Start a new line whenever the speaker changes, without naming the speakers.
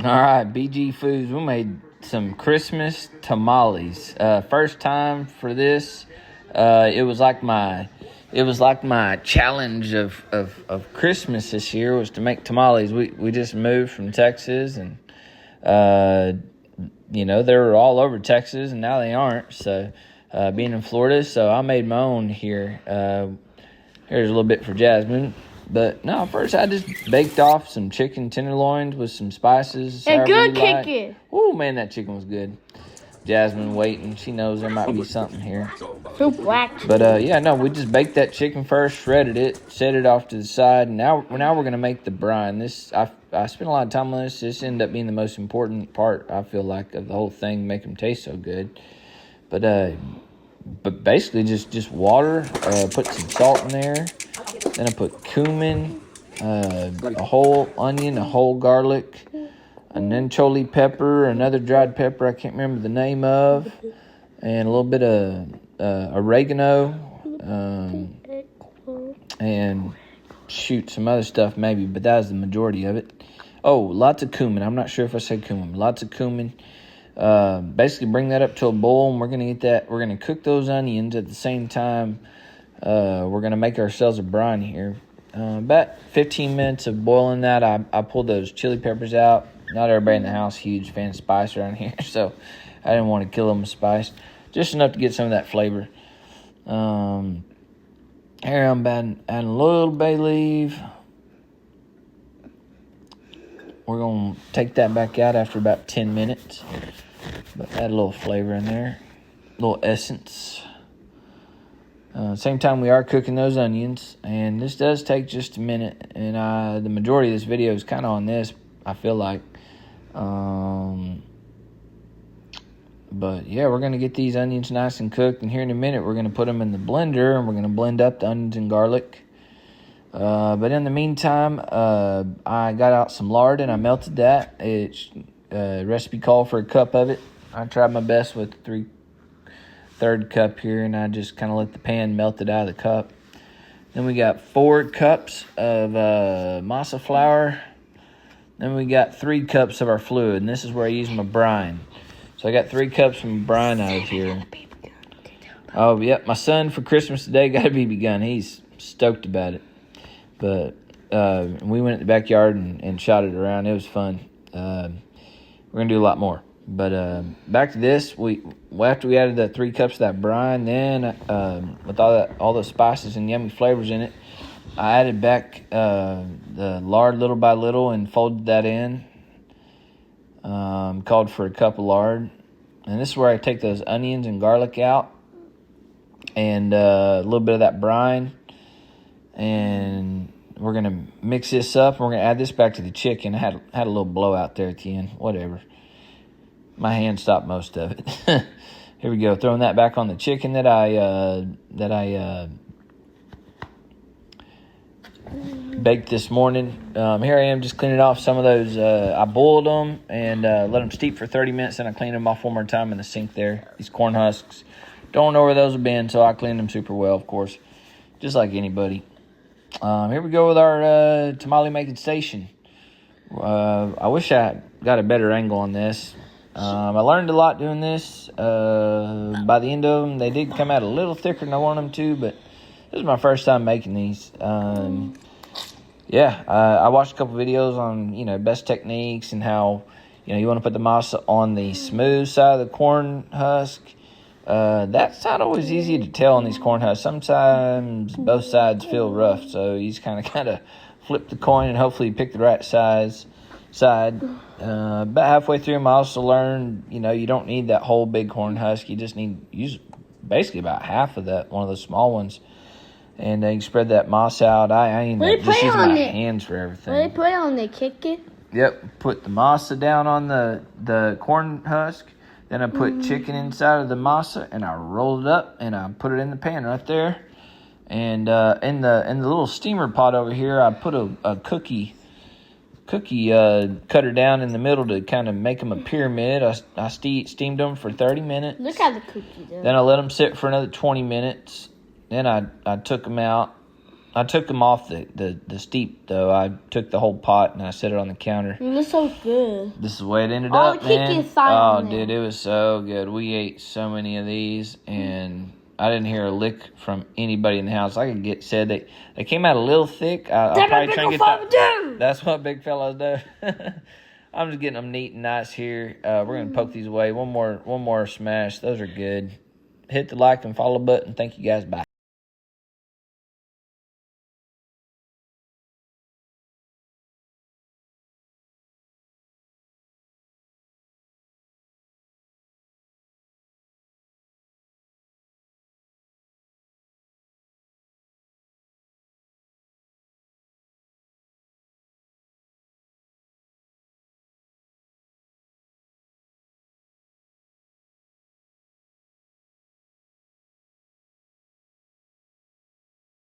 All right, BG Foods. We made some Christmas tamales. First time for this. It was like my challenge of Christmas this year was to make tamales. We just moved from Texas, and they were all over Texas, and now they aren't. So being in Florida, so I made my own here. Here's a little bit for Jasmine. But no, first I just baked off some chicken tenderloins with some spices.
A good chicken.
Oh man, that chicken was good. Jasmine waiting. She knows there might be something here.
So black.
But we just baked that chicken first, shredded it, set it off to the side. And now we're gonna make the brine. I spent a lot of time on this. This ended up being the most important part, I feel like, of the whole thing, make them taste so good. But basically just water. Put some salt in there. Then I put cumin, a whole onion, a whole garlic, and then chili pepper, another dried pepper I can't remember the name of, and a little bit of oregano, and some other stuff maybe, but that was the majority of it. Oh, lots of cumin. I'm not sure if I said cumin. Lots of cumin. Basically bring that up to a boil, and we're gonna cook those onions at the same time. We're going to make ourselves a brine here. About 15 minutes of boiling that, I pulled those chili peppers out. Not everybody in the house huge fan of spice around here, so I didn't want to kill them with spice. Just enough to get some of that flavor. Here I'm adding a little bay leaf. We're going to take that back out after about 10 minutes. But add a little flavor in there. A little essence. Same time we are cooking those onions, and this does take just a minute, and the majority of this video is kind of on this, I feel like. But yeah, we're going to get these onions nice and cooked, and here in a minute we're going to put them in the blender, and we're going to blend up the onions and garlic. But in the meantime, I got out some lard, and I melted that. It's recipe called for a cup of it. I tried my best with 3/3 cup here, and I just kind of let the pan melt it out of the cup. Then we got 4 cups of masa flour. Then we got 3 cups of our fluid, and this is where I use my brine. So I got 3 cups from brine out of here. Oh, yep, my son for Christmas today got a BB gun. He's stoked about it. But we went in the backyard and shot it around. It was fun. We're going to do a lot more. But back to this, after we added the 3 cups of that brine, then with all the spices and yummy flavors in it, I added back the lard little by little and folded that in. Called for a cup of lard, and this is where I take those onions and garlic out, and a little bit of that brine, and we're gonna mix this up. And we're gonna add this back to the chicken. I had a little blowout there at the end. Whatever. My hand stopped most of it. Here we go. Throwing that back on the chicken that I baked this morning. Here I am just cleaning off some of those. I boiled them and let them steep for 30 minutes. And I cleaned them off one more time in the sink there. These corn husks. Don't know where those have been, so I cleaned them super well, of course. Just like anybody. Here we go with our tamale making station. I wish I got a better angle on this. I learned a lot doing this. By the end of them, they did come out a little thicker than I wanted them to, but this is my first time making these. I watched a couple videos on, best techniques and how, you want to put the masa on the smooth side of the corn husk. That's not always easy to tell on these corn husks. Sometimes both sides feel rough, so you just kind of flip the coin and hopefully pick the right side. About halfway through them, I also learned, you don't need that whole big corn husk. You just use basically about half of that, one of those small ones. And you spread that masa out. I end up just using my hands for everything.
What do you put on the chicken?
Yep, put the masa down on the corn husk. Then I put chicken inside of the masa, and I rolled it up, and I put it in the pan right there. And in the little steamer pot over here, I put a cookie cutter down in the middle to kind of make them a pyramid. I steamed them for 30 minutes.
Look at the cookie.
Then I let them sit for another 20 minutes. Then I took them out, I took them off the steep, though. I took the whole pot and I set it on the counter.
It looks so good.
This is the way it ended
All
up,
the
man.
kick inside
Oh,
in there.
dude, it was so good. We ate so many of these, and I didn't hear a lick from anybody in the house. Like I said, they came out a little thick. I'll probably try and get that. That's what big fellas do. I'm just getting them neat and nice here. We're going to poke these away. One more smash. Those are good. Hit the like and follow button. Thank you guys. Bye.